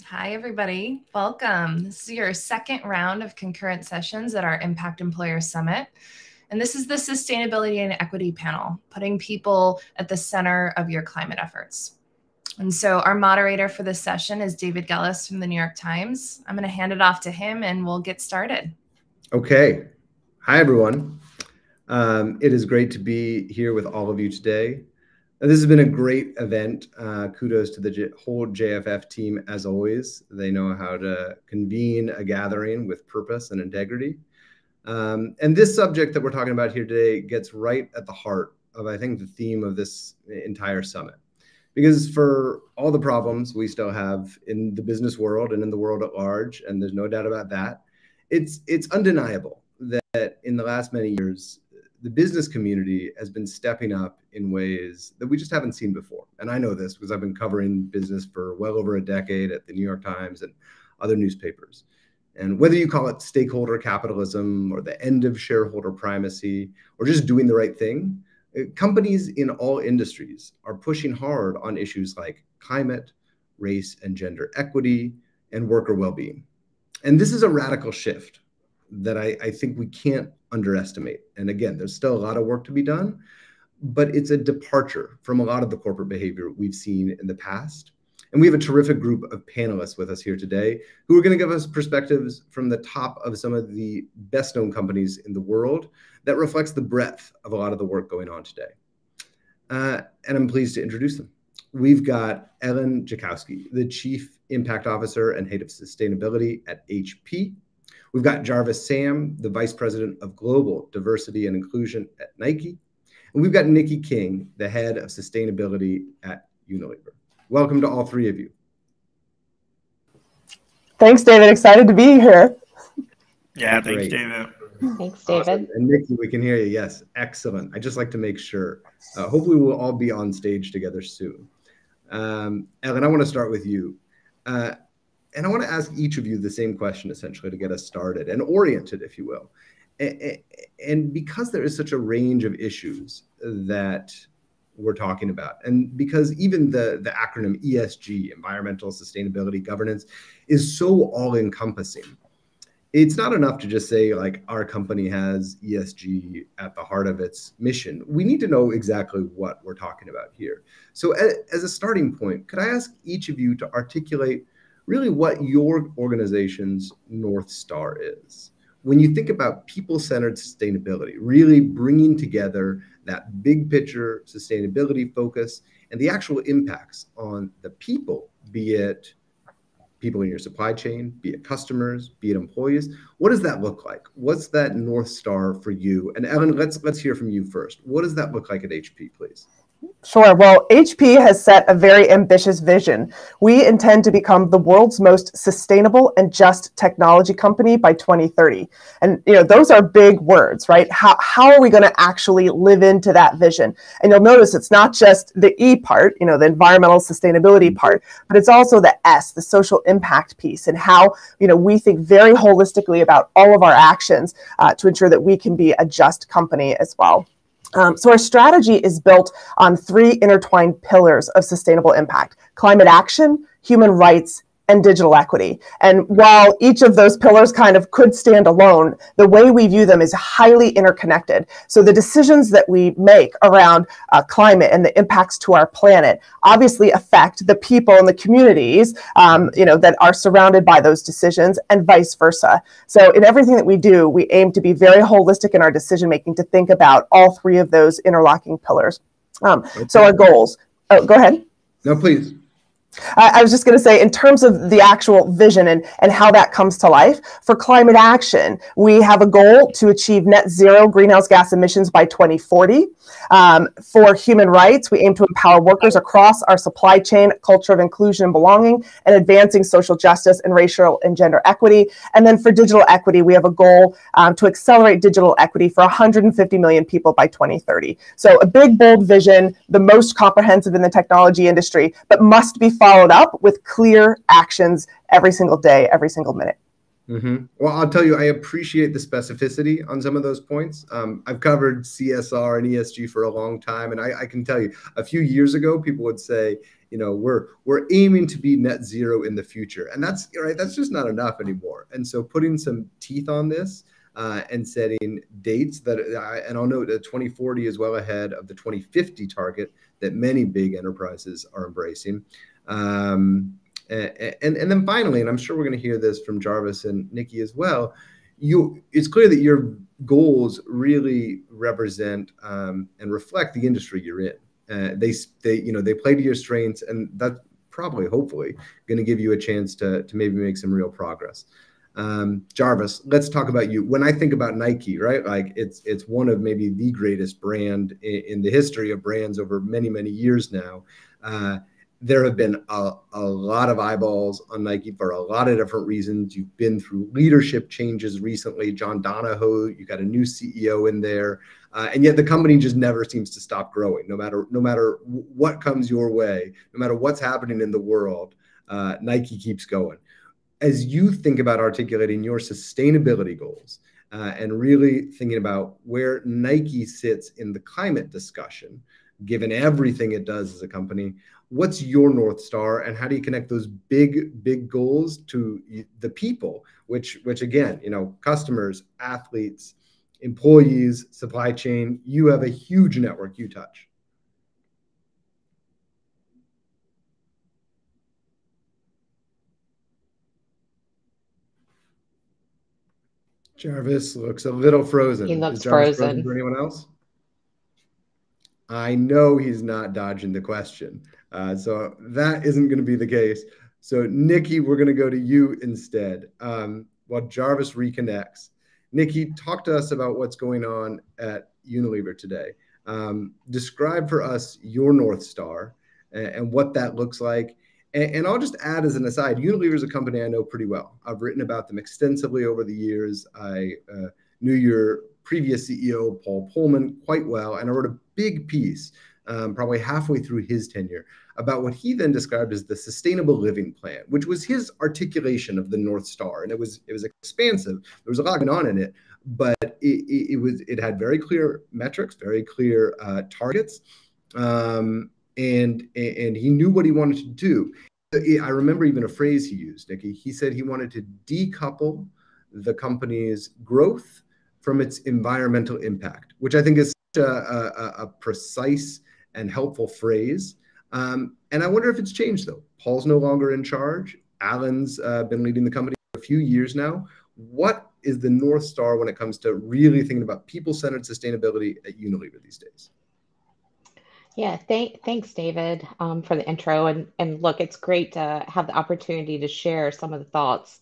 Hi, everybody. Welcome. This is your second round of concurrent sessions at our Impact Employer Summit. And this is the Sustainability and Equity panel, putting people at the center of your climate efforts. And so our moderator for this session is David Gellis from the New York Times. I'm going to hand it off to him and we'll get started. Okay. Hi, everyone. It is great to be here with all of you today. This has been a great event. Kudos to the whole JFF team, as always. They know how to convene a gathering with purpose and integrity. And this subject that we're talking about here today gets right at the heart of, I think, the theme of this entire summit. Because for all the problems we still have in the business world and in the world at large, and there's no doubt about that, it's undeniable that in the last many years, the business community has been stepping up in ways that we just haven't seen before. And I know this because I've been covering business for well over a decade at the New York Times and other newspapers. And whether you call it stakeholder capitalism or the end of shareholder primacy or just doing the right thing, companies in all industries are pushing hard on issues like climate, race and gender equity, and worker well-being. And this is a radical shift that I think we can't underestimate. And again, there's still a lot of work to be done, but it's a departure from a lot of the corporate behavior we've seen in the past. And we have a terrific group of panelists with us here today who are going to give us perspectives from the top of some of the best known companies in the world that reflects the breadth of a lot of the work going on today. And I'm pleased to introduce them. We've got Ellen Jackowski, the Chief Impact Officer and Head of Sustainability at HP. We've got Jarvis Sam, the Vice President of Global Diversity and Inclusion at Niki. And we've got Niki King, the Head of Sustainability at Unilever. Welcome to all three of you. Thanks, David. Excited to be here. Yeah, thanks, David. Thanks, David. Awesome. And Niki, we can hear you. Yes, excellent. I just like to make sure. Hopefully we'll all be on stage together soon. Ellen, I want to start with you. And I want to ask each of you the same question, essentially, to get us started and oriented, if you will. And because there is such a range of issues that we're talking about, and because even the acronym ESG, environmental sustainability governance, is so all-encompassing, it's not enough to just say, like, our company has ESG at the heart of its mission. We need to know exactly what we're talking about here. So as a starting point, could I ask each of you to articulate really what your organization's North Star is? When you think about people-centered sustainability, really bringing together that big picture sustainability focus and the actual impacts on the people, be it people in your supply chain, be it customers, be it employees, what does that look like? What's that North Star for you? And Ellen, let's hear from you first. What does that look like at HP, please? Sure. Well, HP has set a very ambitious vision. We intend to become the world's most sustainable and just technology company by 2030. And, those are big words, right? How are we going to actually live into that vision? And you'll notice it's not just the E part, the environmental sustainability part, but it's also the S, the social impact piece, and how, we think very holistically about all of our actions to ensure that we can be a just company as well. So our strategy is built on three intertwined pillars of sustainable impact: climate action, human rights, and digital equity. And while each of those pillars kind of could stand alone, the way we view them is highly interconnected. So the decisions that we make around climate and the impacts to our planet obviously affect the people and the communities, that are surrounded by those decisions, and vice versa. So in everything that we do, we aim to be very holistic in our decision making, to think about all three of those interlocking pillars. Okay. So our goals. Oh, go ahead. No, please. I was just going to say, in terms of the actual vision and how that comes to life, for climate action, we have a goal to achieve net zero greenhouse gas emissions by 2040. For human rights, we aim to empower workers across our supply chain, culture of inclusion and belonging, and advancing social justice and racial and gender equity. And then for digital equity, we have a goal to accelerate digital equity for 150 million people by 2030. So a big, bold vision, the most comprehensive in the technology industry, but must be followed up with clear actions every single day, every single minute. Mm-hmm. Well, I'll tell you, I appreciate the specificity on some of those points. I've covered CSR and ESG for a long time, and I can tell you, a few years ago, people would say we're aiming to be net zero in the future, and that's right. That's just not enough anymore. And so putting some teeth on this and setting dates and I'll note that 2040 is well ahead of the 2050 target that many big enterprises are embracing. And then finally, and I'm sure we're going to hear this from Jarvis and Niki as well, it's clear that your goals really represent and reflect the industry you're in. They play to your strengths, and that's probably, hopefully, going to give you a chance to maybe make some real progress. Jarvis, let's talk about you. When I think about Nike, right, like it's one of maybe the greatest brand in the history of brands over many, many years now. There have been a lot of eyeballs on Nike for a lot of different reasons. You've been through leadership changes recently. John Donahoe, you got a new CEO in there, and yet the company just never seems to stop growing. No matter what comes your way, no matter what's happening in the world, Nike keeps going. As you think about articulating your sustainability goals and really thinking about where Nike sits in the climate discussion, given everything it does as a company, what's your North Star, and how do you connect those big goals to the people, which again, customers, athletes, employees, supply chain, you have a huge network you touch. Jarvis looks a little frozen. He looks Is Jarvis frozen. For anyone else? I know he's not dodging the question. So that isn't going to be the case. So Niki, we're going to go to you instead. While Jarvis reconnects, Niki, talk to us about what's going on at Unilever today. Describe for us your North Star and what that looks like. And I'll just add as an aside, Unilever is a company I know pretty well. I've written about them extensively over the years. I knew your previous CEO, Paul Pullman, quite well, and I wrote a big piece probably halfway through his tenure about what he then described as the Sustainable Living Plan, which was his articulation of the North Star. And it was expansive. There was a lot going on in it, but it had very clear metrics, very clear targets, and he knew what he wanted to do. I remember even a phrase he used, Niki. He said he wanted to decouple the company's growth from its environmental impact, which I think is such a precise and helpful phrase. And I wonder if it's changed, though. Paul's no longer in charge. Alan's been leading the company for a few years now. What is the North Star when it comes to really thinking about people-centered sustainability at Unilever these days? Yeah, thanks, David, for the intro. And look, it's great to have the opportunity to share some of the thoughts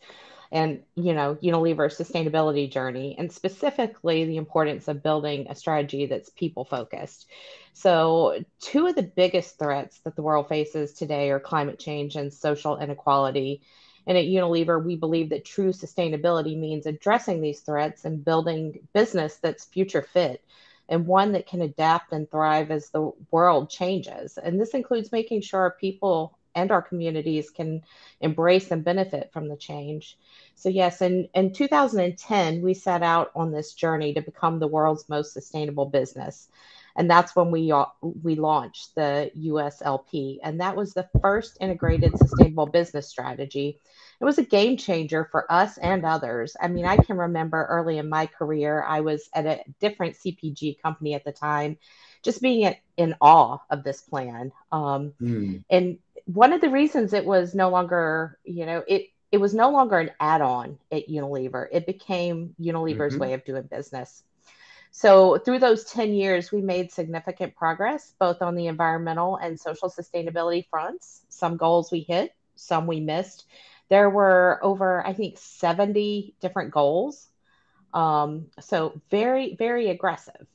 and, Unilever's sustainability journey, and specifically the importance of building a strategy that's people focused. So two of the biggest threats that the world faces today are climate change and social inequality. And at Unilever, we believe that true sustainability means addressing these threats and building business that's future fit and one that can adapt and thrive as the world changes. And this includes making sure our people and our communities can embrace and benefit from the change. So yes, in 2010, we set out on this journey to become the world's most sustainable business. And that's when we launched the USLP. And that was the first integrated sustainable business strategy. It was a game changer for us and others. I mean, I can remember early in my career, I was at a different CPG company at the time, just being in awe of this plan. And one of the reasons it was no longer, it was no longer an add-on at Unilever. It became Unilever's way of doing business. So through those 10 years, we made significant progress, both on the environmental and social sustainability fronts. Some goals we hit, some we missed. There were over, I think, 70 different goals. So very, very aggressive.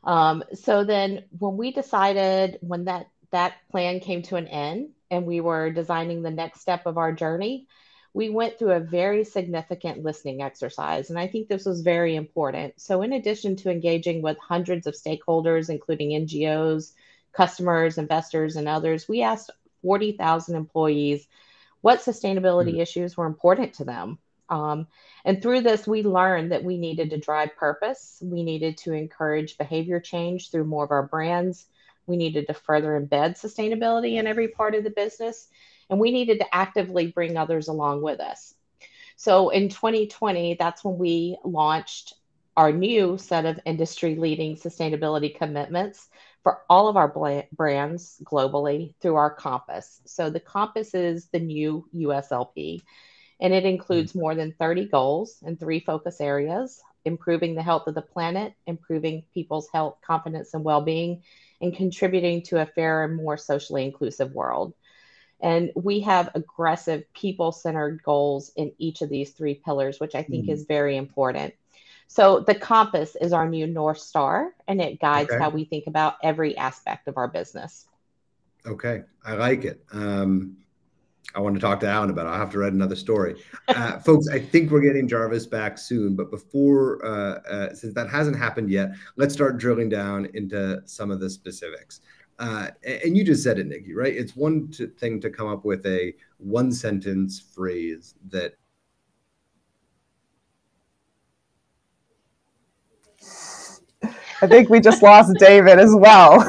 So then when we decided, when that plan came to an end and we were designing the next step of our journey, we went through a very significant listening exercise. And I think this was very important. So in addition to engaging with hundreds of stakeholders, including NGOs, customers, investors, and others, we asked 40,000 employees what sustainability issues were important to them. And through this, we learned that we needed to drive purpose. We needed to encourage behavior change through more of our brands. We needed to further embed sustainability in every part of the business, and we needed to actively bring others along with us. So in 2020, that's when we launched our new set of industry-leading sustainability commitments for all of our brands globally through our Compass. So the Compass is the new USLP, and it includes more than 30 goals in 3 focus areas: improving the health of the planet, improving people's health, confidence, and well-being, and contributing to a fairer and more socially inclusive world. And we have aggressive people-centered goals in each of these 3 pillars, which I think is very important. So the Compass is our new North Star, and it guides how we think about every aspect of our business. Okay, I like it. I want to talk to Alan about it. I'll have to write another story. Folks, I think we're getting Jarvis back soon, but before, since that hasn't happened yet, let's start drilling down into some of the specifics. And you just said it, Niki, right? It's one thing to come up with a one-sentence phrase that I think we just lost David as well.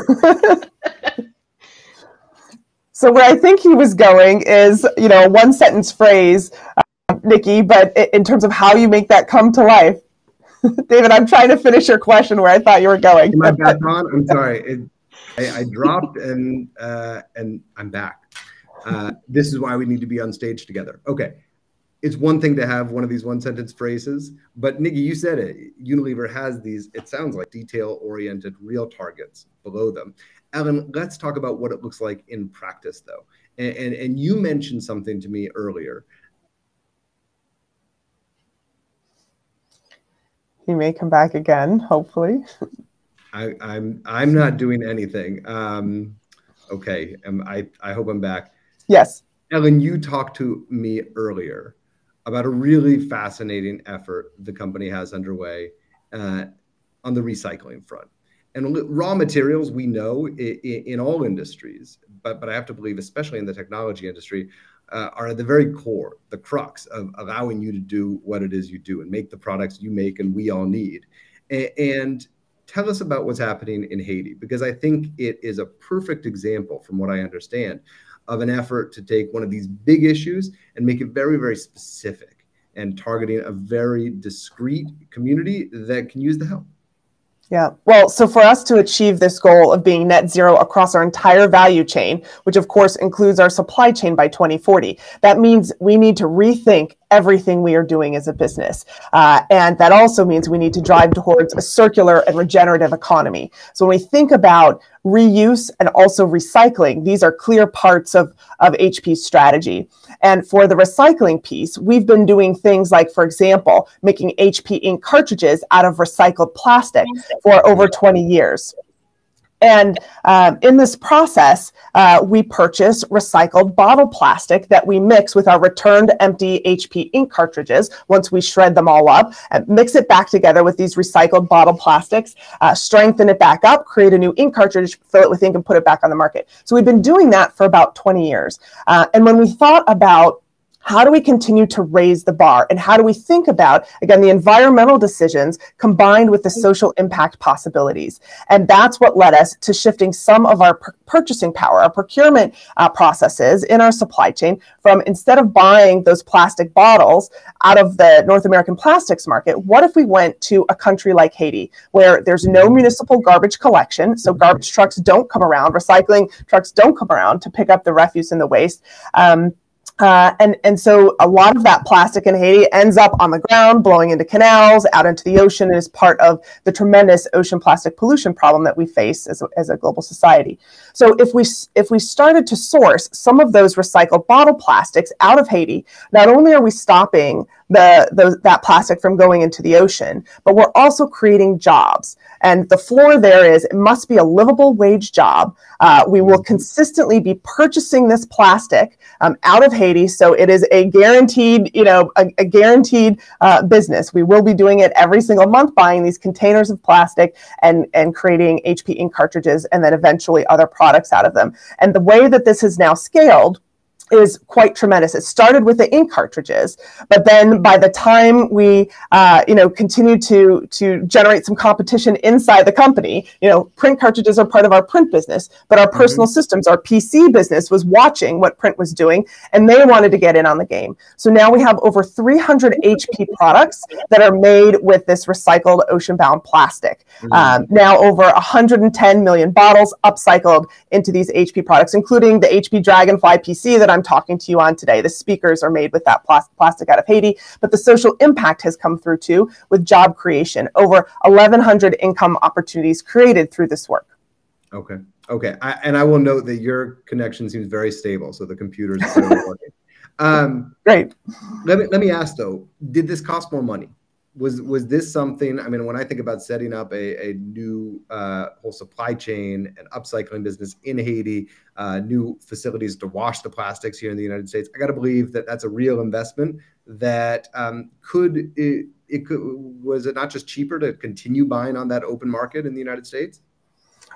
So where I think he was going is, you know, a one-sentence phrase, Niki, but in terms of how you make that come to life. David, I'm trying to finish your question where I thought you were going. Am I back on? I'm sorry. I dropped and I'm back. This is why we need to be on stage together. Okay. It's one thing to have one of these one-sentence phrases, but Niki, you said it. Unilever has these, it sounds like detail-oriented real targets below them. Ellen, let's talk about what it looks like in practice, though. And you mentioned something to me earlier. He may come back again, hopefully. I'm not doing anything. Okay, I hope I'm back. Yes. Ellen, you talked to me earlier about a really fascinating effort the company has underway on the recycling front. And raw materials, we know in all industries, but I have to believe, especially in the technology industry, are at the very core, the crux of allowing you to do what it is you do and make the products you make and we all need. And tell us about what's happening in Haiti, because I think it is a perfect example, from what I understand, of an effort to take one of these big issues and make it very, very specific and targeting a very discrete community that can use the help. Yeah, well, so for us to achieve this goal of being net zero across our entire value chain, which of course includes our supply chain by 2040, that means we need to rethink everything we are doing as a business. And that also means we need to drive towards a circular and regenerative economy. So when we think about reuse and also recycling, these are clear parts of HP's strategy. And for the recycling piece, we've been doing things like, for example, making HP ink cartridges out of recycled plastic for over 20 years. And in this process, we purchase recycled bottle plastic that we mix with our returned empty HP ink cartridges once we shred them all up, and mix it back together with these recycled bottle plastics, strengthen it back up, create a new ink cartridge, fill it with ink, and put it back on the market. So we've been doing that for about 20 years. And when we thought about how do we continue to raise the bar? And how do we think about, again, the environmental decisions combined with the social impact possibilities? And that's what led us to shifting some of our purchasing power, our procurement processes in our supply chain from, instead of buying those plastic bottles out of the North American plastics market, what if we went to a country like Haiti, where there's no municipal garbage collection, so garbage trucks don't come around, recycling trucks don't come around to pick up the refuse and the waste. And so a lot of that plastic in Haiti ends up on the ground, blowing into canals, out into the ocean, and is part of the tremendous ocean plastic pollution problem that we face as a global society. So if we started to source some of those recycled bottle plastics out of Haiti, not only are we stopping that plastic from going into the ocean, but we're also creating jobs. And the floor there is, it must be a livable wage job. We will consistently be purchasing this plastic out of Haiti, so it is a guaranteed, a guaranteed business. We will be doing it every single month, buying these containers of plastic and creating HP ink cartridges, and then eventually other products out of them. And the way that this is now scaled is quite tremendous. It started with the ink cartridges, but then by the time we, continued to generate some competition inside the company, print cartridges are part of our print business, but our personal systems, our PC business was watching what print was doing, and they wanted to get in on the game. So now we have over 300 HP products that are made with this recycled ocean-bound plastic. Now over 110 million bottles upcycled into these HP products, including the HP Dragonfly PC that I'm talking to you on today. The speakers are made with that plastic out of Haiti, but the social impact has come through too with job creation. Over 1,100 income opportunities created through this work. Okay. And I will note that your connection seems very stable, so the computer's still working. Great. Let me ask though, did this cost more money? Was this something, I mean, when I think about setting up a new whole supply chain and upcycling business in Haiti, new facilities to wash the plastics here in the United States, I got to believe that that's a real investment that was it not just cheaper to continue buying on that open market in the United States?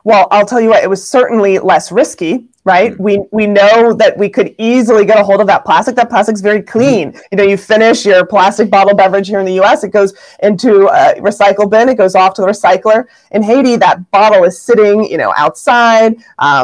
Well, I'll tell you what, it was certainly less risky, right? We know that we could easily get a hold of that plastic. That plastic's very clean. You finish your plastic bottle beverage here in the US, it goes into a recycle bin, it goes off to the recycler. In Haiti, that bottle is sitting, outside,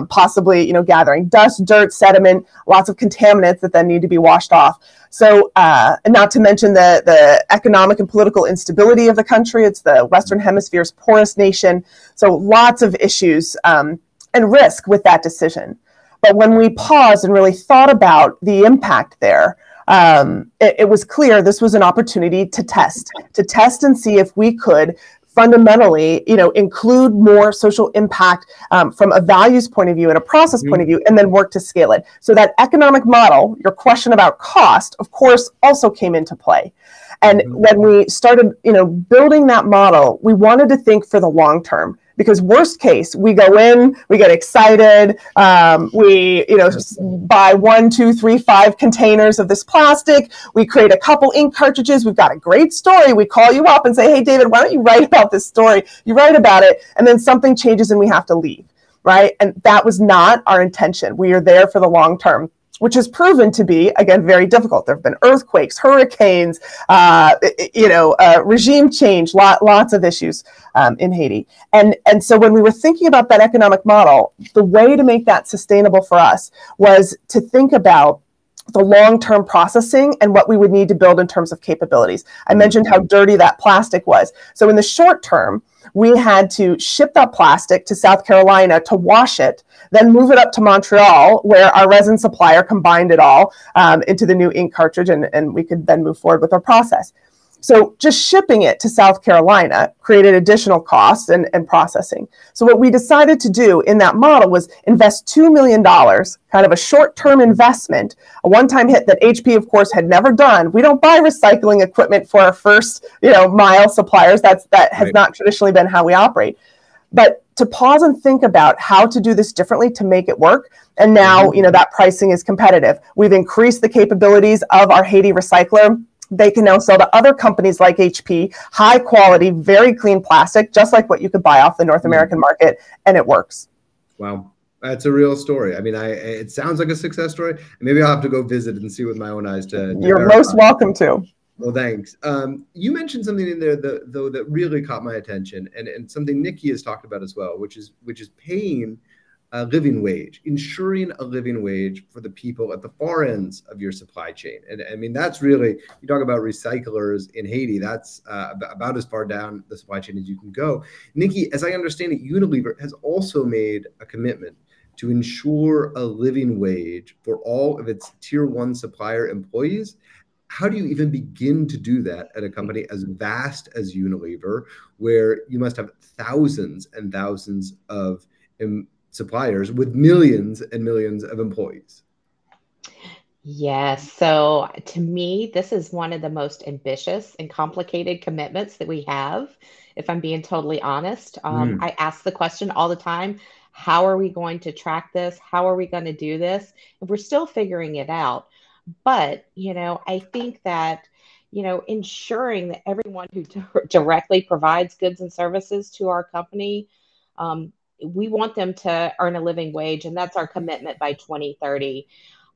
possibly, gathering dust, dirt, sediment, lots of contaminants that then need to be washed off. So, and not to mention the economic and political instability of the country. It's the Western Hemisphere's poorest nation. So lots of issues and risk with that decision. But when we paused and really thought about the impact there, it was clear this was an opportunity to test and see if we could fundamentally, include more social impact from a values point of view and a process point of view, and then work to scale it. So that economic model, your question about cost, of course, also came into play. And when we started, building that model, we wanted to think for the long term. Because worst case, we go in, we get excited, we buy 1, 2, 3, 5 containers of this plastic, we create a couple ink cartridges, we've got a great story, we call you up and say, hey, David, why don't you write about this story? You write about it, and then something changes and we have to leave, right? And that was not our intention. We are there for the long term, which has proven to be, again, very difficult. There have been earthquakes, hurricanes, regime change, lots of issues in Haiti. And so when we were thinking about that economic model, the way to make that sustainable for us was to think about the long-term processing and what we would need to build in terms of capabilities. I mentioned how dirty that plastic was. So in the short term, we had to ship that plastic to South Carolina to wash it, then move it up to Montreal, where our resin supplier combined it all into the new ink cartridge, and we could then move forward with our process. So just shipping it to South Carolina created additional costs and processing. So what we decided to do in that model was invest $2 million, kind of a short-term investment, a one-time hit that HP, of course, had never done. We don't buy recycling equipment for our first, mile suppliers. That has not traditionally been how we operate. But to pause and think about how to do this differently to make it work. And now, that pricing is competitive. We've increased the capabilities of our Haiti recycler. They can now sell to other companies like HP, high quality, very clean plastic, just like what you could buy off the North American market, and it works. Wow. That's a real story. I mean, it sounds like a success story. Maybe I'll have to go visit and see with my own eyes to You're verify. Most welcome to. Well, thanks. You mentioned something in there, though, that really caught my attention, and something Niki has talked about as well, which is paying a living wage, ensuring a living wage for the people at the far ends of your supply chain. And I mean, that's really, you talk about recyclers in Haiti, that's about as far down the supply chain as you can go. Niki, as I understand it, Unilever has also made a commitment to ensure a living wage for all of its tier 1 supplier employees. How do you even begin to do that at a company as vast as Unilever, where you must have thousands and thousands of suppliers with millions and millions of employees? Yes. So to me, this is one of the most ambitious and complicated commitments that we have, if I'm being totally honest. I ask the question all the time, how are we going to track this? How are we going to do this? And we're still figuring it out. But, I think that, ensuring that everyone who directly provides goods and services to our company, we want them to earn a living wage, and that's our commitment by 2030.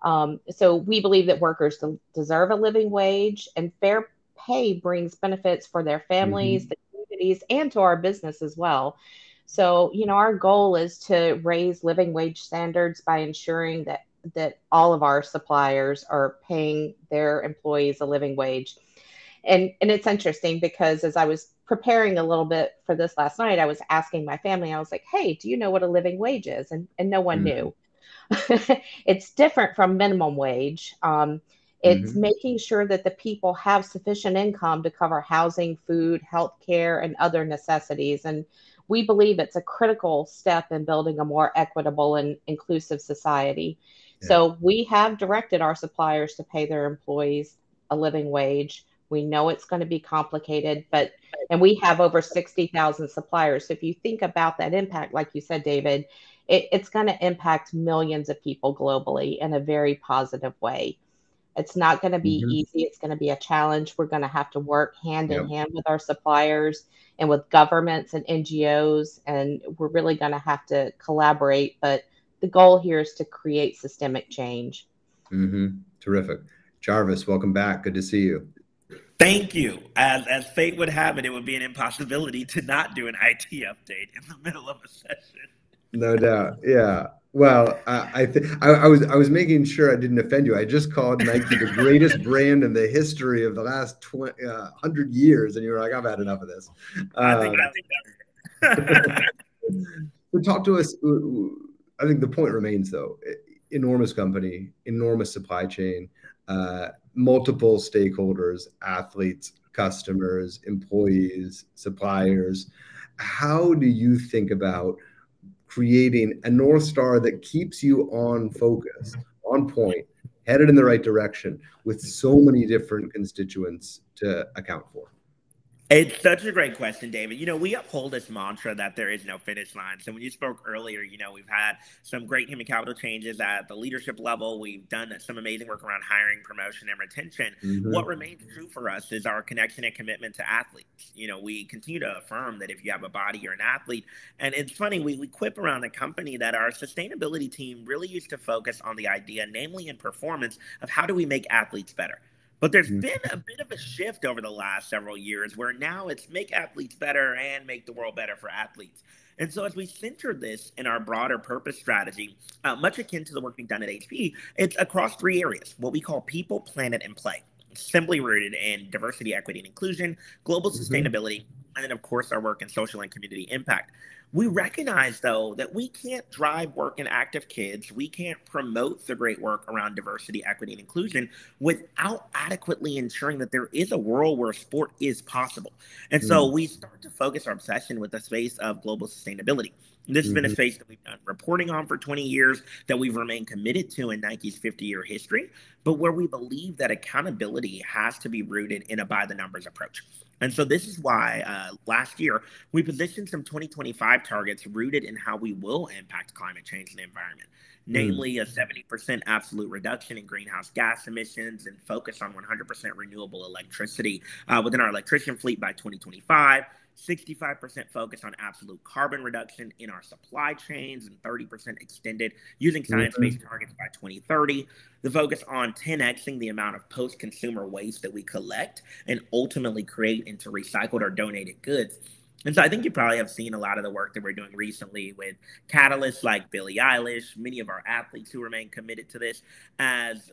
So we believe that workers deserve a living wage, and fair pay brings benefits for their families, the communities, and to our business as well. So, our goal is to raise living wage standards by ensuring that all of our suppliers are paying their employees a living wage. And it's interesting because as I was preparing a little bit for this last night, I was asking my family, I was like, hey, do you know what a living wage is? And no one knew. It's different from minimum wage. It's making sure that the people have sufficient income to cover housing, food, healthcare, and other necessities. And we believe it's a critical step in building a more equitable and inclusive society. Yeah. So we have directed our suppliers to pay their employees a living wage. We know it's going to be complicated, and we have over 60,000 suppliers. So if you think about that impact, like you said, David, it's going to impact millions of people globally in a very positive way. It's not going to be easy. It's going to be a challenge. We're going to have to work hand in hand with our suppliers and with governments and NGOs, and we're really going to have to collaborate. But the goal here is to create systemic change. Terrific. Jarvis, welcome back. Good to see you. Thank you. As fate would have it, it would be an impossibility to not do an IT update in the middle of a session. No doubt. Yeah. Well, I was making sure I didn't offend you. I just called Nike the greatest brand in the history of the last 100 years, and you were like, "I've had enough of this." I think that's So talk to us. I think the point remains, though. Enormous company, enormous supply chain, multiple stakeholders, athletes, customers, employees, suppliers. How do you think about creating a North Star that keeps you on focus, on point, headed in the right direction with so many different constituents to account for? It's such a great question, David. We uphold this mantra that there is no finish line. So when you spoke earlier, we've had some great human capital changes at the leadership level. We've done some amazing work around hiring, promotion, and retention. What remains true for us is our connection and commitment to athletes. We continue to affirm that if you have a body, you're an athlete. And it's funny, we quip around the company that our sustainability team really used to focus on the idea, namely in performance, of how do we make athletes better. But there's been a bit of a shift over the last several years where now it's make athletes better and make the world better for athletes. And so as we center this in our broader purpose strategy, much akin to the work being done at HP, it's across 3 areas, what we call people, planet, and play. Simply rooted in diversity, equity, and inclusion, global sustainability, and then, of course, our work in social and community impact. We recognize, though, that we can't drive work in active kids. We can't promote the great work around diversity, equity, and inclusion without adequately ensuring that there is a world where sport is possible. And so we start to focus our obsession with the space of global sustainability. This has been a space that we've done reporting on for 20 years, that we've remained committed to in Nike's 50-year history, but where we believe that accountability has to be rooted in a by-the-numbers approach. And so this is why last year we positioned some 2025 targets rooted in how we will impact climate change and the environment, namely a 70% absolute reduction in greenhouse gas emissions and focus on 100% renewable electricity within our electrician fleet by 2025. 65% focus on absolute carbon reduction in our supply chains, and 30% extended using science-based targets by 2030. The focus on 10xing the amount of post-consumer waste that we collect and ultimately create into recycled or donated goods. And so I think you probably have seen a lot of the work that we're doing recently with catalysts like Billie Eilish, many of our athletes who remain committed to this, as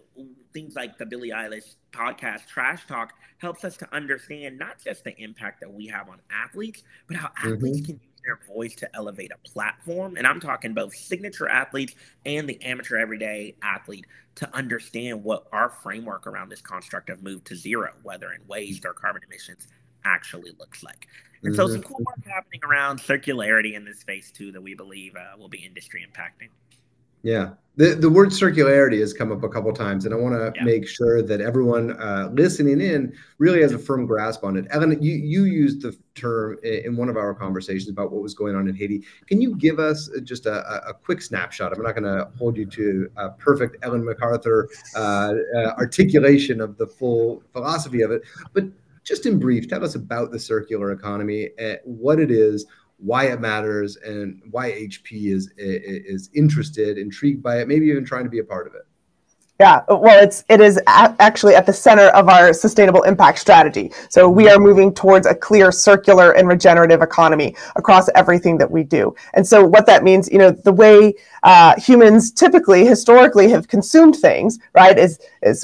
things like the Billie Eilish podcast, Trash Talk, helps us to understand not just the impact that we have on athletes, but how athletes can use their voice to elevate a platform. And I'm talking both signature athletes and the amateur everyday athlete, to understand what our framework around this construct of move to zero, whether in waste or carbon emissions, actually looks like. And so some cool work happening around circularity in this space too that we believe will be industry impacting. Yeah, the word circularity has come up a couple of times, and I want to make sure that everyone listening in really has a firm grasp on it. Ellen, you used the term in one of our conversations about what was going on in Haiti. Can you give us just a quick snapshot? I'm not going to hold you to a perfect Ellen MacArthur articulation of the full philosophy of it, but just in brief, tell us about the circular economy, what it is, why it matters, and why HP is interested, intrigued by it, maybe even trying to be a part of it. Yeah, well, it is actually at the center of our sustainable impact strategy. So we are moving towards a clear circular and regenerative economy across everything that we do. And so what that means, the way humans typically, historically have consumed things, right, is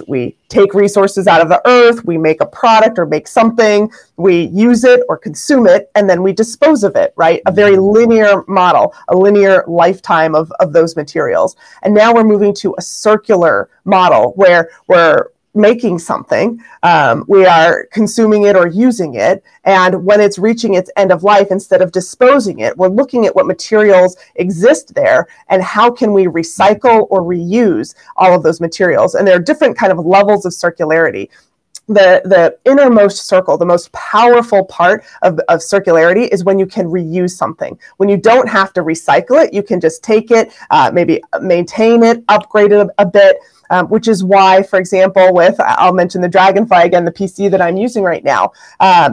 we take resources out of the earth, we make a product or make something, we use it or consume it, and then we dispose of it, right? A very linear model, a linear lifetime of those materials. And now we're moving to a circular model where we're making something, we are consuming it or using it, and when it's reaching its end of life, instead of disposing it, we're looking at what materials exist there and how can we recycle or reuse all of those materials. And there are different kind of levels of circularity. The innermost circle, the most powerful part of circularity is when you can reuse something. When you don't have to recycle it, you can just take it, maybe maintain it, upgrade it a bit, which is why, for example, I'll mention the Dragonfly again, the PC that I'm using right now,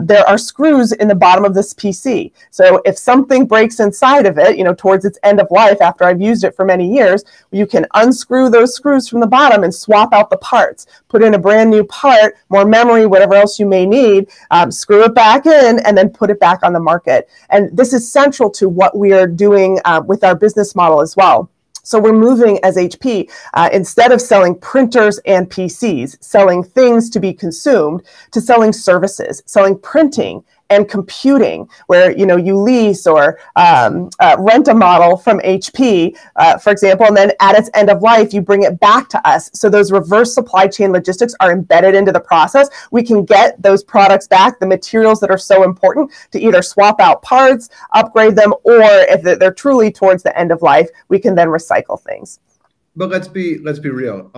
there are screws in the bottom of this PC. So if something breaks inside of it, towards its end of life after I've used it for many years, you can unscrew those screws from the bottom and swap out the parts, put in a brand new part, more memory, whatever else you may need, screw it back in, and then put it back on the market. And this is central to what we are doing with our business model as well. So we're moving as HP, instead of selling printers and PCs, selling things to be consumed, to selling services, selling printing and computing, where you lease or rent a model from HP, for example, and then at its end of life, you bring it back to us. So those reverse supply chain logistics are embedded into the process. We can get those products back, the materials that are so important, to either swap out parts, upgrade them, or if they're truly towards the end of life, we can then recycle things. But let's be real.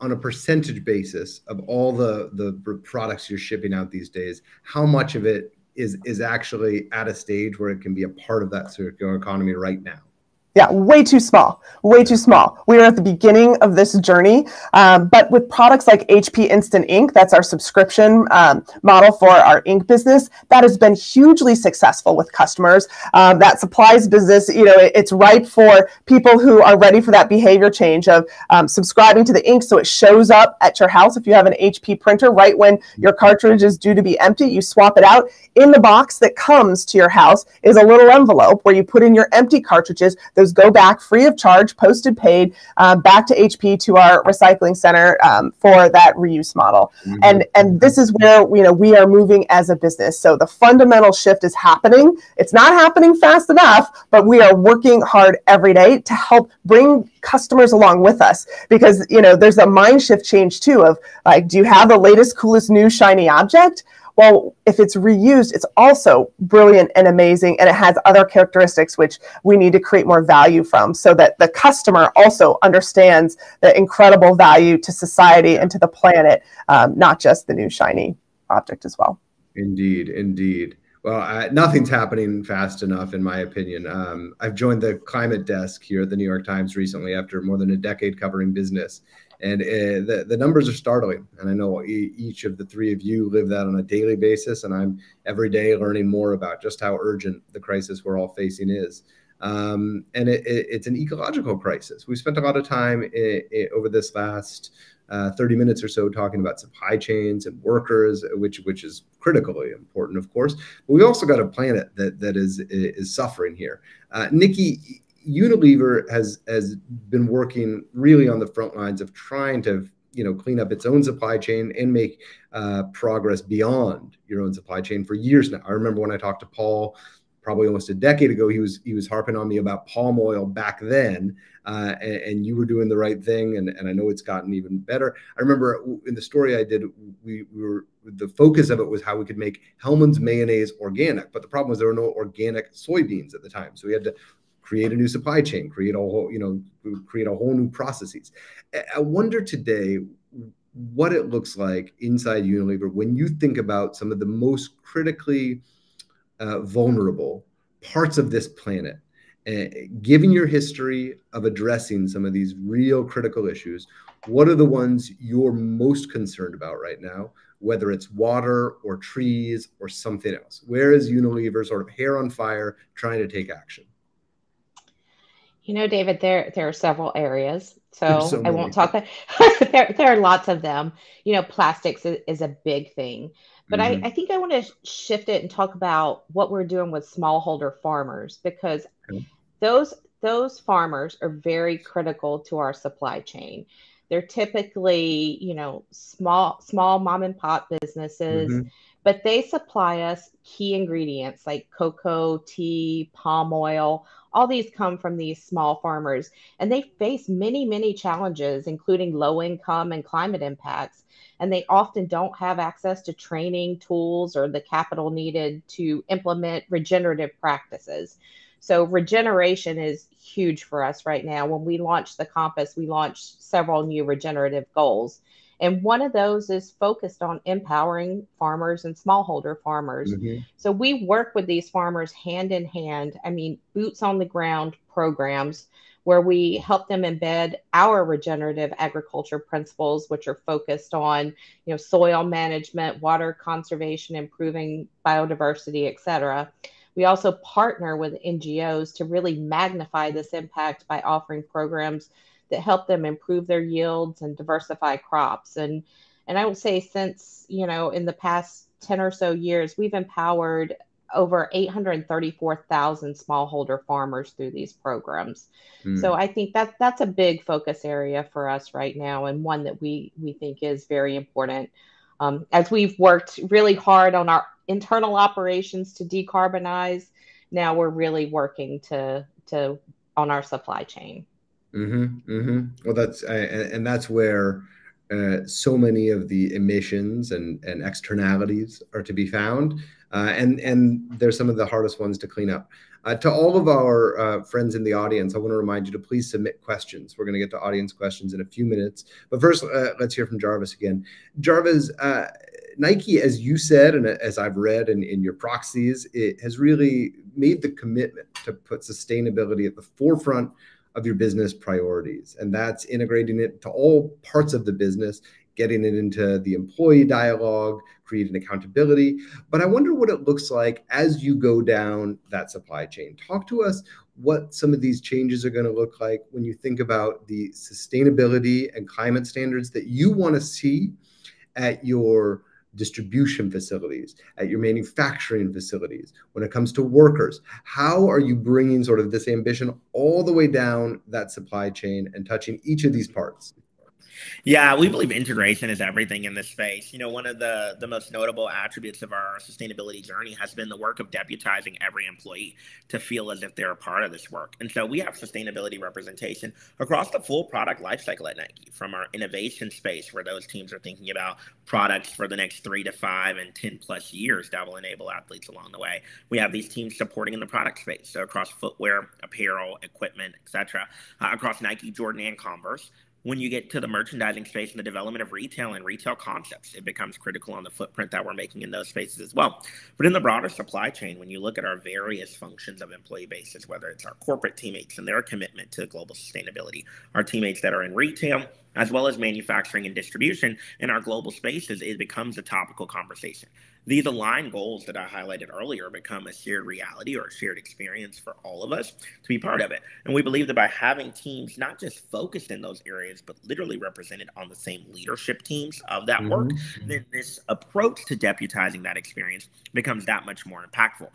On a percentage basis of all the products you're shipping out these days, how much of it is actually at a stage where it can be a part of that circular economy right now? Yeah, way too small, way too small. We are at the beginning of this journey, but with products like HP Instant Ink, that's our subscription model for our ink business, that has been hugely successful with customers. That supplies business, it's ripe for people who are ready for that behavior change of subscribing to the ink so it shows up at your house. If you have an HP printer, right when your cartridge is due to be empty, you swap it out. In the box that comes to your house is a little envelope where you put in your empty cartridges. Those go back free of charge, posted paid, back to HP, to our recycling center for that reuse model. And this is where we are moving as a business. So the fundamental shift is happening. It's not happening fast enough, but we are working hard every day to help bring customers along with us, because there's a mind shift change too of like, do you have the latest, coolest, new shiny object? Well, if it's reused, it's also brilliant and amazing, and it has other characteristics which we need to create more value from, so that the customer also understands the incredible value to society and to the planet, not just the new shiny object as well. Indeed, indeed. Well, nothing's happening fast enough, in my opinion. I've joined the climate desk here at the New York Times recently after more than a decade covering business. And the numbers are startling. And I know each of the three of you live that on a daily basis. And I'm every day learning more about just how urgent the crisis we're all facing is. And it's an ecological crisis. We spent a lot of time over this last 30 minutes or so talking about supply chains and workers, which is critically important, of course. But we also got a planet that is suffering here. Niki, Unilever has been working really on the front lines of trying to clean up its own supply chain and make progress beyond your own supply chain for years now. I remember when I talked to Paul probably almost a decade ago, he was harping on me about palm oil back then, and you were doing the right thing, and I know it's gotten even better. I remember in the story I did, the focus of it was how we could make Hellmann's mayonnaise organic, but the problem was there were no organic soybeans at the time, so we had to create a new supply chain, create a whole new processes. I wonder today what it looks like inside Unilever when you think about some of the most critically vulnerable parts of this planet. Given your history of addressing some of these real critical issues, what are the ones you're most concerned about right now, whether it's water or trees or something else? Where is Unilever sort of hair on fire trying to take action? David, there are several areas. There's So so I won't many. talk that. There are lots of them. Plastics is a big thing. But I Hmm. think I want to shift it and talk about what we're doing with smallholder farmers, because Okay. those those farmers are very critical to our supply chain. They're typically, small mom and pop businesses, Hmm. but they supply us key ingredients like cocoa, tea, palm oil. All these come from these small farmers, and they face many, many challenges, including low income and climate impacts. And they often don't have access to training, tools, or the capital needed to implement regenerative practices. So regeneration is huge for us right now. When we launched the Compass, we launched several new regenerative goals. And one of those is focused on empowering farmers and smallholder farmers. Hmm. So we work with these farmers hand in hand. I mean, boots on the ground programs where we help them embed our regenerative agriculture principles, which are focused on, soil management, water conservation, improving biodiversity, et cetera. We also partner with NGOs to really magnify this impact by offering programs that help them improve their yields and diversify crops. And I would say since, in the past 10 or so years, we've empowered over 834,000 smallholder farmers through these programs. So Mm. I think that's a big focus area for us right now, and one that we think is very important. As we've worked really hard on our internal operations to decarbonize, now we're really working to on our supply chain. Well, and that's where so many of the emissions and externalities are to be found, and they're some of the hardest ones to clean up. To all of our friends in the audience, I want to remind you to please submit questions. We're going to get to audience questions in a few minutes, but first, let's hear from Jarvis again. Jarvis, Nike, as you said, and as I've read in your proxies, it has really made the commitment to put sustainability at the forefront of your business priorities. And that's integrating it to all parts of the business, getting it into the employee dialogue, creating accountability. But I wonder what it looks like as you go down that supply chain. Talk to us what some of these changes are going to look like when you think about the sustainability and climate standards that you want to see at your distribution facilities, at your manufacturing facilities, when it comes to workers. How are you bringing sort of this ambition all the way down that supply chain and touching each of these parts? Yeah, we believe integration is everything in this space. One of the most notable attributes of our sustainability journey has been the work of deputizing every employee to feel as if they're a part of this work. And so we have sustainability representation across the full product lifecycle at Nike, from our innovation space, where those teams are thinking about products for the next 3 to 5 and 10 plus years that will enable athletes along the way. We have these teams supporting in the product space, so across footwear, apparel, equipment, etc., across Nike, Jordan, and Converse. When you get to the merchandising space and the development of retail and retail concepts, it becomes critical on the footprint that we're making in those spaces as well. But in the broader supply chain, when you look at our various functions of employee bases, whether it's our corporate teammates and their commitment to global sustainability, our teammates that are in retail, as well as manufacturing and distribution in our global spaces, it becomes a topical conversation. These aligned goals that I highlighted earlier become a shared reality or a shared experience for all of us to be part of it. And we believe that by having teams not just focused in those areas, but literally represented on the same leadership teams of that work, Mm-hmm. then this approach to deputizing that experience becomes that much more impactful.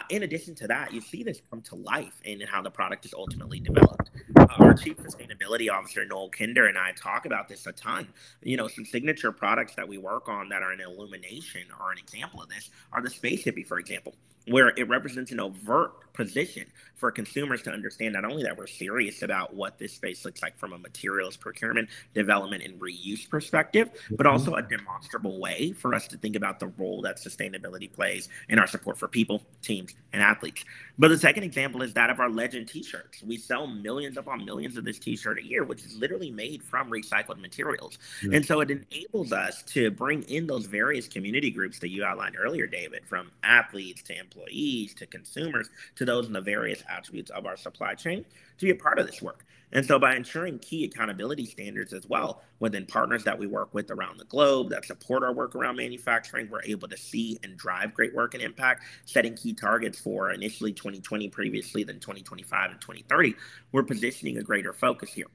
In addition to that, you see this come to life in how the product is ultimately developed. Our chief sustainability officer, Noel Kinder, and I talk about this a ton. Some signature products that we work on that are an illumination or an example of this are the Space Hippie, for example, where it represents an overt position for consumers to understand not only that we're serious about what this space looks like from a materials procurement, development, and reuse perspective, but Mm-hmm. also a demonstrable way for us to think about the role that sustainability plays in our support for people, teams, and athletes. But the second example is that of our Legend t-shirts. We sell millions upon millions of this t-shirt a year, which is literally made from recycled materials. And so it enables us to bring in those various community groups that you outlined earlier, David, from athletes to employees to consumers to those in the various attributes of our supply chain to be a part of this work. And so by ensuring key accountability standards as well within partners that we work with around the globe that support our work around manufacturing, we're able to see and drive great work and impact, setting key targets for initially 2020, previously then 2025 and 2030. We're positioning a greater focus here.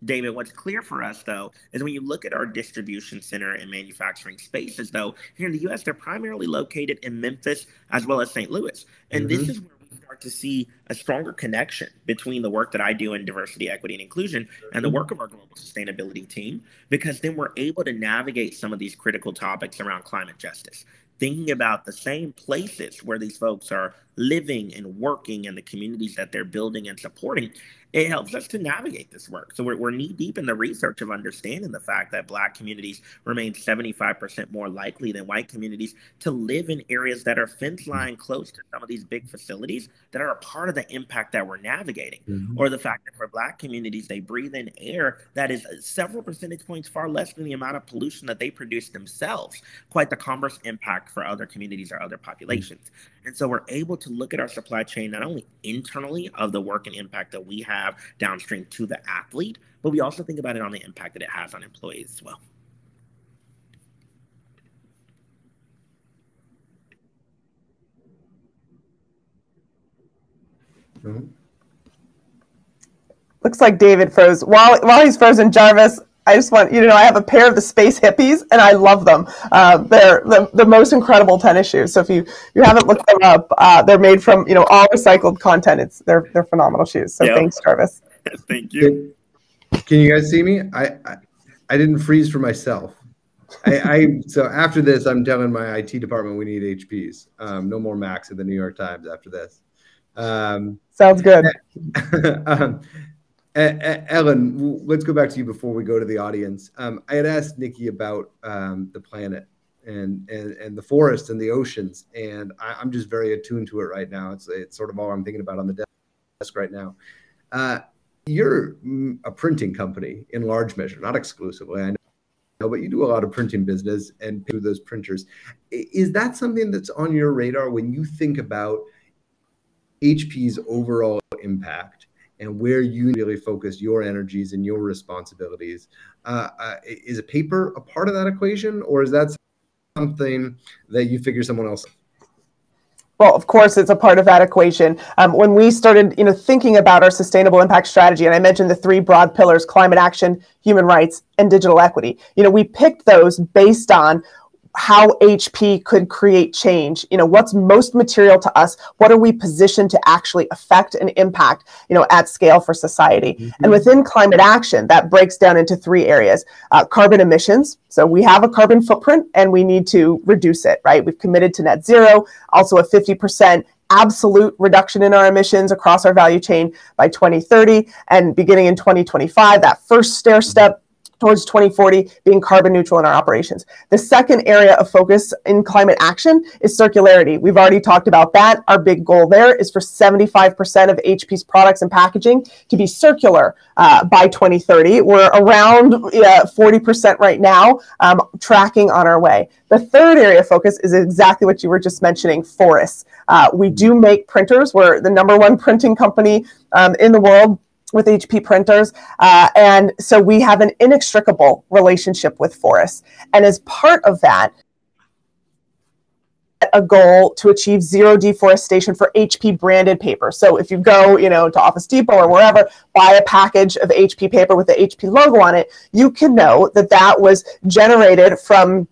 David, what's clear for us, though, is when you look at our distribution center and manufacturing spaces, though, here in the U.S., they're primarily located in Memphis as well as St. Louis. And this is where we start to see a stronger connection between the work that I do in diversity, equity, and inclusion and the work of our global sustainability team, because then we're able to navigate some of these critical topics around climate justice. Thinking about the same places where these folks are living and working and the communities that they're building and supporting, it helps us to navigate this work. So we're knee deep in the research of understanding the fact that Black communities remain 75% more likely than white communities to live in areas that are fence line close to some of these big facilities that are a part of the impact that we're navigating. Or the fact that for Black communities, they breathe in air that is several percentage points far less than the amount of pollution that they produce themselves. Quite the converse impact for other communities or other populations. And so we're able to look at our supply chain not only internally of the work and impact that we have downstream to the athlete, but we also think about it on the impact that it has on employees as well. Looks like David froze. While he's frozen, Jarvis, I just want you to know I have a pair of the Space Hippies, and I love them. They're the most incredible tennis shoes. So if you haven't looked them up, they're made from all recycled content. They're phenomenal shoes. So thanks, Jarvis. Thank you. Can you guys see me? I didn't freeze for myself. So after this, I'm telling my IT department we need HPs. No more Macs at the New York Times after this. Sounds good. Ellen, let's go back to you before we go to the audience. I had asked Niki about the planet and the forests and the oceans, and I'm just very attuned to it right now. It's sort of all I'm thinking about on the desk right now. You're a printing company in large measure, not exclusively, I know, but you do a lot of printing business and pay those printers. Is that something that's on your radar when you think about HP's overall impact and where you really focus your energies and your responsibilities? Is a paper a part of that equation, or is that something that you figure someone else? Well, of course, it's a part of that equation. When we started, thinking about our sustainable impact strategy, and I mentioned the three broad pillars: climate action, human rights, and digital equity. We picked those based on how HP could create change. What's most material to us? What are we positioned to actually affect and impact, at scale for society? And within climate action, that breaks down into three areas: carbon emissions. So we have a carbon footprint and we need to reduce it, right? We've committed to net zero, also a 50% absolute reduction in our emissions across our value chain by 2030. And beginning in 2025, that first stair step towards 2040 being carbon neutral in our operations. The second area of focus in climate action is circularity. We've already talked about that. Our big goal there is for 75% of HP's products and packaging to be circular by 2030. We're around 40% right now, tracking on our way. The third area of focus is exactly what you were just mentioning: forests. We do make printers. We're the #1 printing company in the world with HP printers. And so we have an inextricable relationship with forests. And as part of that, a goal to achieve zero deforestation for HP branded paper. So if you go, to Office Depot or wherever, buy a package of HP paper with the HP logo on it, you can know that that was generated from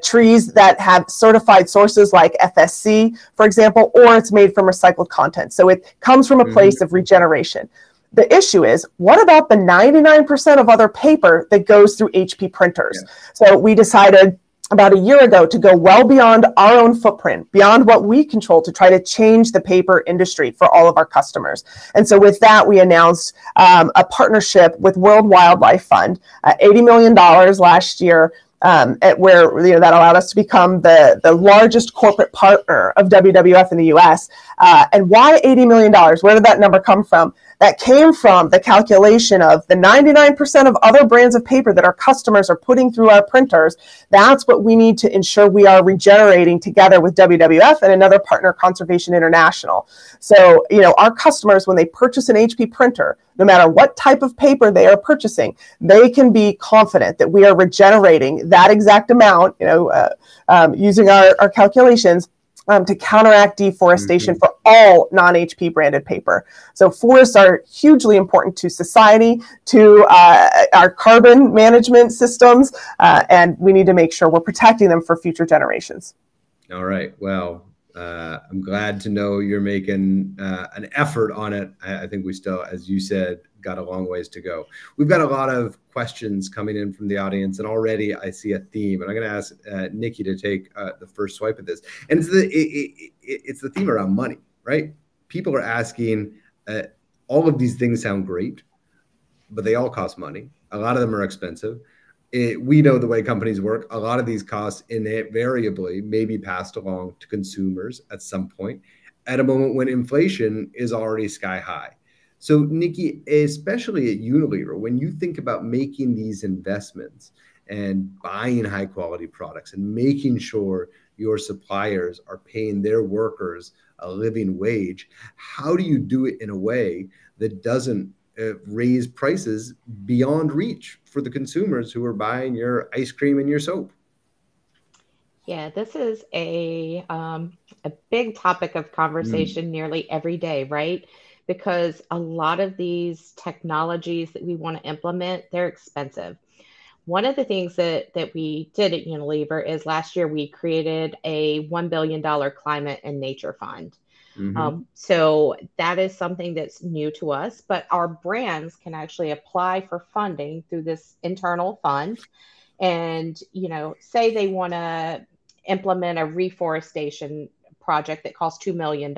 trees that have certified sources like FSC, for example, or it's made from recycled content. So it comes from a place of regeneration. The issue is, what about the 99% of other paper that goes through HP printers? Yeah. So we decided about a year ago to go well beyond our own footprint, beyond what we control, to try to change the paper industry for all of our customers. And so with that, we announced a partnership with World Wildlife Fund, $80 million last year, where that allowed us to become the largest corporate partner of WWF in the US. And why $80 million? Where did that number come from? That came from the calculation of the 99% of other brands of paper that our customers are putting through our printers. That's what we need to ensure we are regenerating together with WWF and another partner, Conservation International. So, our customers, when they purchase an HP printer, no matter what type of paper they are purchasing, they can be confident that we are regenerating that exact amount, using our calculations, to counteract deforestation for all non-HP branded paper. So forests are hugely important to society, to our carbon management systems, and we need to make sure we're protecting them for future generations. All right. Well, I'm glad to know you're making an effort on it. I think we still, as you said, got a long ways to go. We've got a lot of questions coming in from the audience, and already I see a theme. And I'm going to ask Niki to take the first swipe at this. And it's the theme around money, right? People are asking, all of these things sound great, but they all cost money. A lot of them are expensive. We know the way companies work. A lot of these costs invariably may be passed along to consumers at some point at a moment when inflation is already sky high. So Niki, especially at Unilever, when you think about making these investments and buying high quality products and making sure your suppliers are paying their workers a living wage, how do you do it in a way that doesn't raise prices beyond reach for the consumers who are buying your ice cream and your soap? Yeah, this is a big topic of conversation nearly every day, right? Because a lot of these technologies that we want to implement, they're expensive. One of the things that we did at Unilever is last year we created a $1 billion climate and nature fund. So that is something that's new to us, but our brands can actually apply for funding through this internal fund. And, say they want to implement a reforestation project that costs $2 million.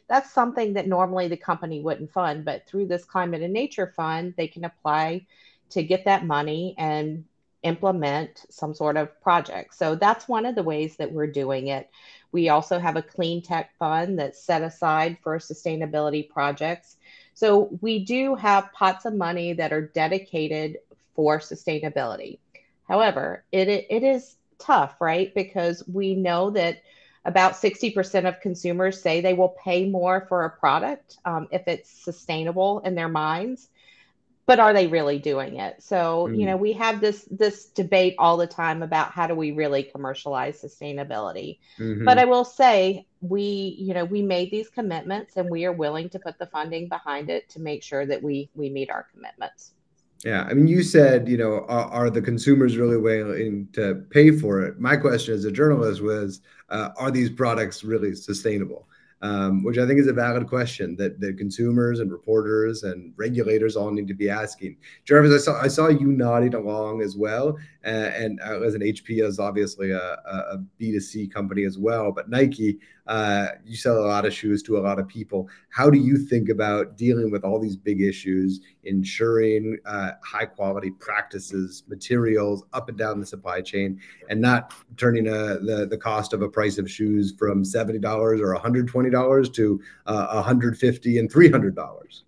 That's something that normally the company wouldn't fund, but through this climate and nature fund, they can apply to get that money and implement some sort of project. So that's one of the ways that we're doing it. We also have a clean tech fund that's set aside for sustainability projects. So we do have pots of money that are dedicated for sustainability. However, it is tough, right? Because we know that about 60% of consumers say they will pay more for a product if it's sustainable in their minds. But are they really doing it? So, we have this debate all the time about how do we really commercialize sustainability. But I will say we made these commitments and we are willing to put the funding behind it to make sure that we meet our commitments. Yeah, I mean, you said, are the consumers really willing to pay for it? My question as a journalist was, are these products really sustainable? Which I think is a valid question that consumers and reporters and regulators all need to be asking. Jarvis, I saw you nodding along as well, and as an HP is obviously a B2C company as well, but Nike, you sell a lot of shoes to a lot of people. How do you think about dealing with all these big issues, ensuring high quality practices, materials up and down the supply chain, and not turning the cost of a price of shoes from $70 or $120 to $150 and $300?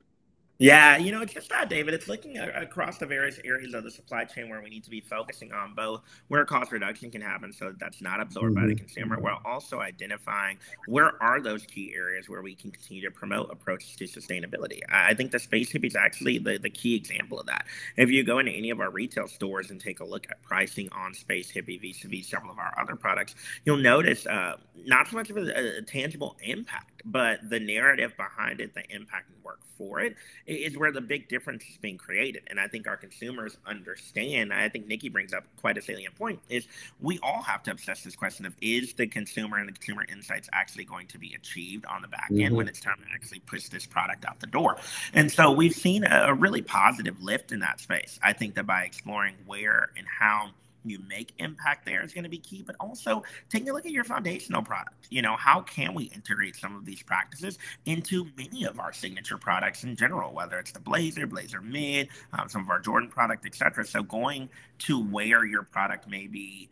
Yeah, it's just that, David. It's looking across the various areas of the supply chain where we need to be focusing on both where cost reduction can happen so that's not absorbed by the consumer, while also identifying where are those key areas where we can continue to promote approaches to sustainability. I think the Space Hippie is actually the key example of that. If you go into any of our retail stores and take a look at pricing on Space Hippie vis-a-vis several of our other products, you'll notice not so much of a tangible impact, but the narrative behind it, the impact and work for it, is where the big difference is being created. And I think our consumers understand. I think Niki brings up quite a salient point, is we all have to obsess this question of, is the consumer and the consumer insights actually going to be achieved on the back end when it's time to actually push this product out the door? And so we've seen a really positive lift in that space. I think that by exploring where and how you make impact there is going to be key, but also taking a look at your foundational product. How can we integrate some of these practices into many of our signature products in general, whether it's the Blazer Mid, some of our Jordan product, etc. So going to where your product may be,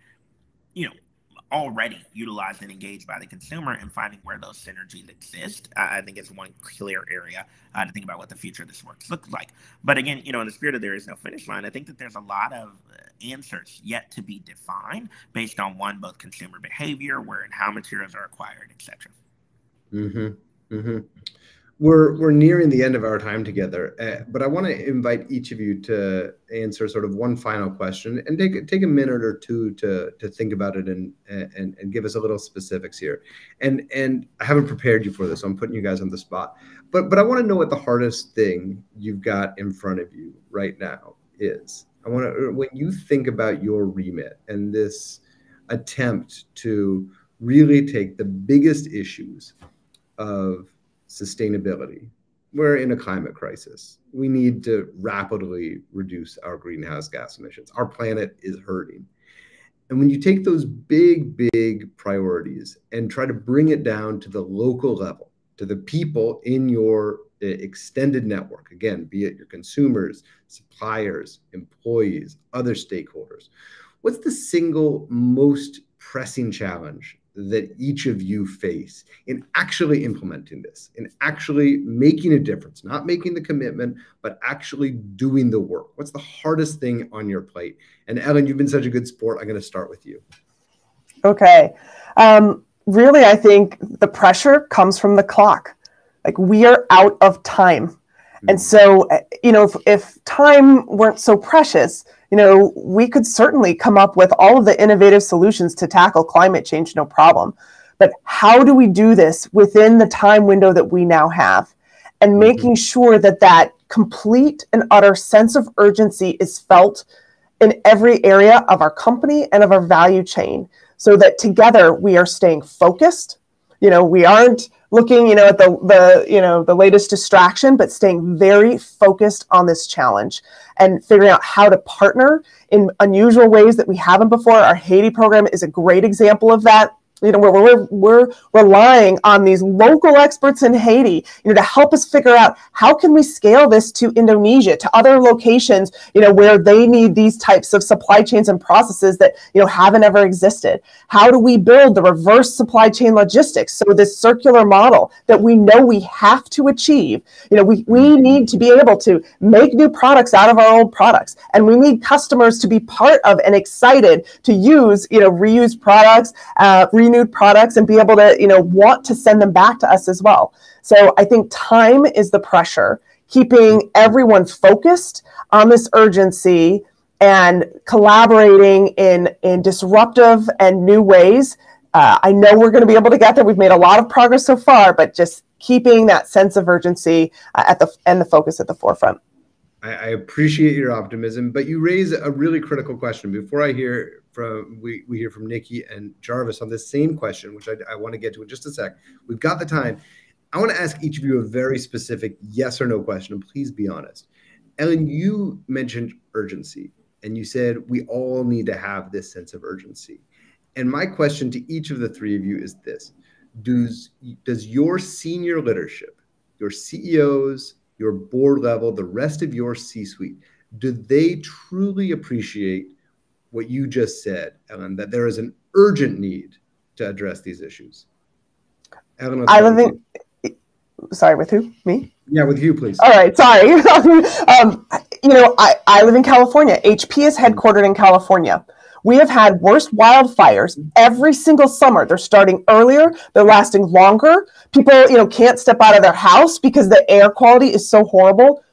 already utilized and engaged by the consumer and finding where those synergies exist, I think is one clear area to think about what the future of this work looks like. But again, in the spirit of there is no finish line, I think that there's a lot of answers yet to be defined based on both consumer behavior, where and how materials are acquired, etc. We're nearing the end of our time together, but I want to invite each of you to answer sort of one final question and take a minute or two to think about it and give us a little specifics here. And I haven't prepared you for this, so I'm putting you guys on the spot. But I want to know what the hardest thing you've got in front of you right now is. I want to, when you think about your remit and this attempt to really take the biggest issues of sustainability. We're in a climate crisis. We need to rapidly reduce our greenhouse gas emissions. Our planet is hurting. And when you take those big priorities and try to bring it down to the local level, to the people in your extended network, again, be it your consumers, suppliers, employees, other stakeholders, what's the single most pressing challenge that each of you face in actually implementing this, in actually making a difference, not making the commitment, but actually doing the work? What's the hardest thing on your plate? And Ellen, you've been such a good sport. I'm going to start with you. Okay. Really, I think the pressure comes from the clock. Like, we are out of time. And so, if time weren't so precious, we could certainly come up with all of the innovative solutions to tackle climate change, no problem. But how do we do this within the time window that we now have? And making sure that that complete and utter sense of urgency is felt in every area of our company and of our value chain, so that together we are staying focused. We aren't looking, at the latest distraction, but staying very focused on this challenge and figuring out how to partner in unusual ways that we haven't before. Our Haiti program is a great example of that. Where we're relying on these local experts in Haiti, to help us figure out how can we scale this to Indonesia, to other locations, where they need these types of supply chains and processes that, haven't ever existed. How do we build the reverse supply chain logistics? So this circular model that we know we have to achieve, we need to be able to make new products out of our old products. And we need customers to be part of and excited to use, reused products, renewed products, and be able to, want to send them back to us as well. So I think time is the pressure, keeping everyone focused on this urgency and collaborating in disruptive and new ways. I know we're going to be able to get there. We've made a lot of progress so far, but just keeping that sense of urgency and the focus at the forefront. I appreciate your optimism, but you raise a really critical question. Before I hear from, we hear from Niki and Jarvis on this same question, which I want to get to in just a sec. We've got the time. I want to ask each of you a very specific yes or no question, and please be honest. Ellen, you mentioned urgency, and you said we all need to have this sense of urgency. And my question to each of the three of you is this: does your senior leadership, your CEOs, your board level, the rest of your C-suite, do they truly appreciate what you just said, Ellen, that there is an urgent need to address these issues? Ellen, sorry, with who? Me? Yeah, with you, please. All right, sorry. I live in California. HP is headquartered in California. We have had worse wildfires every single summer. They're starting earlier. They're lasting longer. People, can't step out of their house because the air quality is so horrible.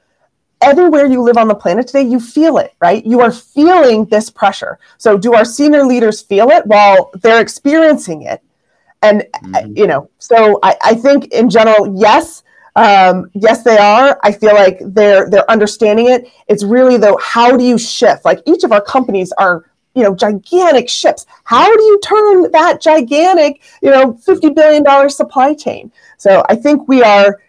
Everywhere you live on the planet today, you feel it, right? You are feeling this pressure. So do our senior leaders feel it? Well, they're experiencing it. And, so I think in general, yes. Yes, they are. I feel like they're understanding it. It's really, though, how do you shift? Like, each of our companies are, gigantic ships. How do you turn that gigantic, $50 billion supply chain? So I think we are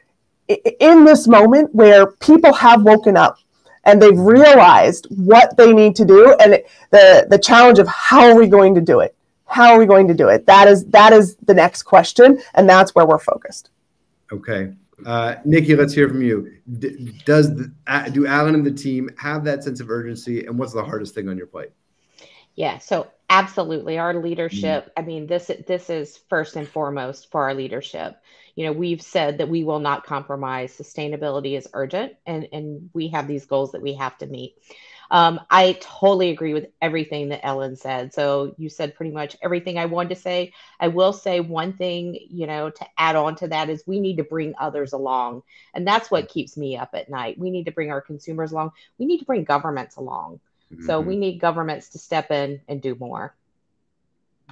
in this moment where people have woken up and they've realized what they need to do, and the challenge of how are we going to do it? How are we going to do it? That is the next question, and that's where we're focused. Okay. Niki, let's hear from you. Do Alan and the team have that sense of urgency, and what's the hardest thing on your plate? Yeah, so absolutely. Our leadership, I mean, this is first and foremost for our leadership. We've said that we will not compromise. Sustainability is urgent, and we have these goals that we have to meet. I totally agree with everything that Ellen said. So you said pretty much everything I wanted to say. I will say one thing, to add on to that is we need to bring others along. And that's what keeps me up at night. We need to bring our consumers along. We need to bring governments along. So we need governments to step in and do more.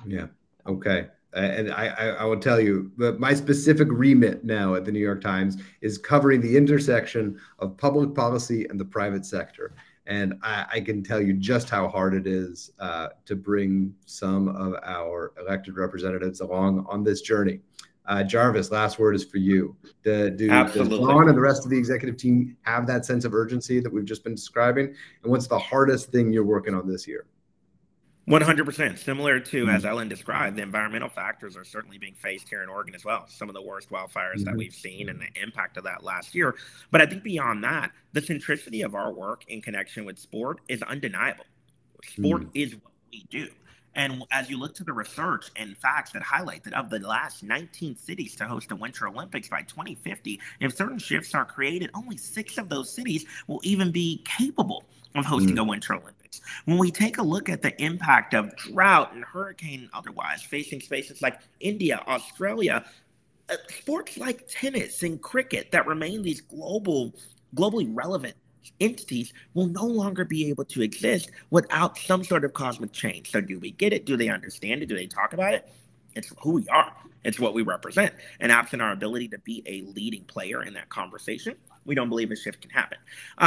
Yeah. Okay. And I will tell you that my specific remit now at the New York Times is covering the intersection of public policy and the private sector. And I can tell you just how hard it is to bring some of our elected representatives along on this journey. Jarvis, last word is for you. Does Dawn and the rest of the executive team have that sense of urgency that we've just been describing? And what's the hardest thing you're working on this year? 100%. Similar to, as Ellen described, the environmental factors are certainly being faced here in Oregon as well. Some of the worst wildfires that we've seen and the impact of that last year. But I think beyond that, the centricity of our work in connection with sport is undeniable. Sport is what we do. And as you look to the research and facts that highlight that of the last 19 cities to host the Winter Olympics by 2050, if certain shifts are created, only 6 of those cities will even be capable of hosting a Winter Olympics. When we take a look at the impact of drought and hurricane and otherwise facing spaces like India, Australia, sports like tennis and cricket that remain these globally relevant entities will no longer be able to exist without some sort of cosmic change. So do we get it? Do they understand it? Do they talk about it? It's who we are. It's what we represent. And absent our ability to be a leading player in that conversation, we don't believe a shift can happen.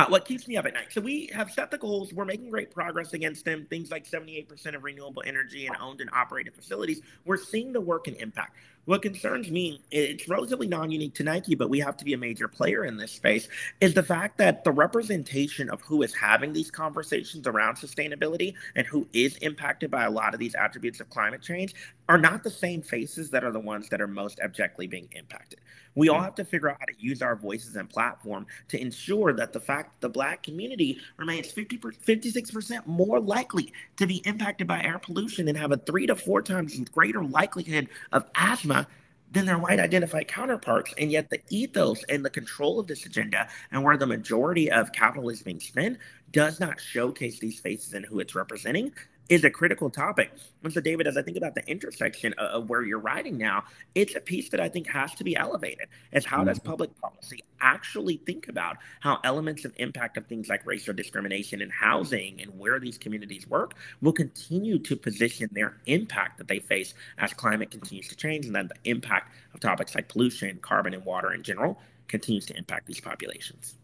What keeps me up at night? So we have set the goals. We're making great progress against them. Things like 78% of renewable energy in owned and operated facilities. We're seeing the work and impact. What concerns me, it's relatively non-unique to Nike, but we have to be a major player in this space, is the fact that the representation of who is having these conversations around sustainability and who is impacted by a lot of these attributes of climate change are not the same faces that are the ones that are most abjectly being impacted. We all have to figure out how to use our voices and platform to ensure that the fact that the Black community remains 56% more likely to be impacted by air pollution and have a 3 to 4 times greater likelihood of asthma than their white identified counterparts. And yet the ethos and the control of this agenda and where the majority of capital is being spent does not showcase these faces and who it's representing is a critical topic. And so, David, as I think about the intersection of where you're writing now, it's a piece that I think has to be elevated. Is how does public policy actually think about how elements of impact of things like racial discrimination in housing and where these communities work will continue to position their impact that they face as climate continues to change, and then the impact of topics like pollution, carbon, and water in general continues to impact these populations.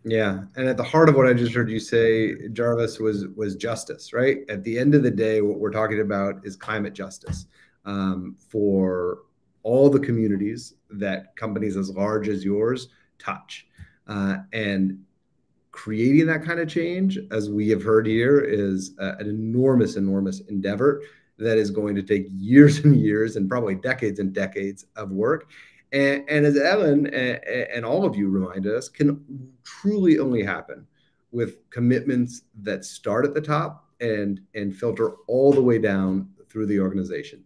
Yeah, and at the heart of what I just heard you say, Jarvis, was justice, right? At the end of the day, what we're talking about is climate justice for all the communities that companies as large as yours touch. And creating that kind of change, as we have heard here, is an enormous, enormous endeavor that is going to take years and years and probably decades and decades of work. And as Ellen and all of you remind us, can truly only happen with commitments that start at the top and filter all the way down through the organization.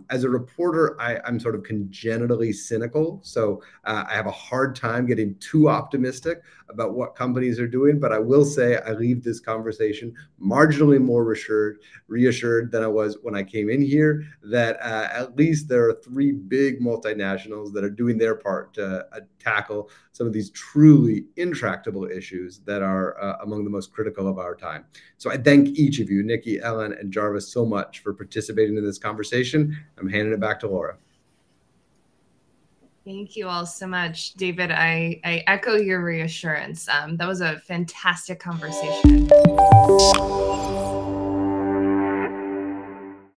As a reporter, I'm sort of congenitally cynical, so I have a hard time getting too optimistic about what companies are doing, but I will say I leave this conversation marginally more reassured than I was when I came in here, that at least there are 3 big multinationals that are doing their part to tackle some of these truly intractable issues that are among the most critical of our time. So I thank each of you, Niki, Ellen, and Jarvis, so much for participating in this conversation. I'm handing it back to Laura. Thank you all so much. David, I echo your reassurance. That was a fantastic conversation.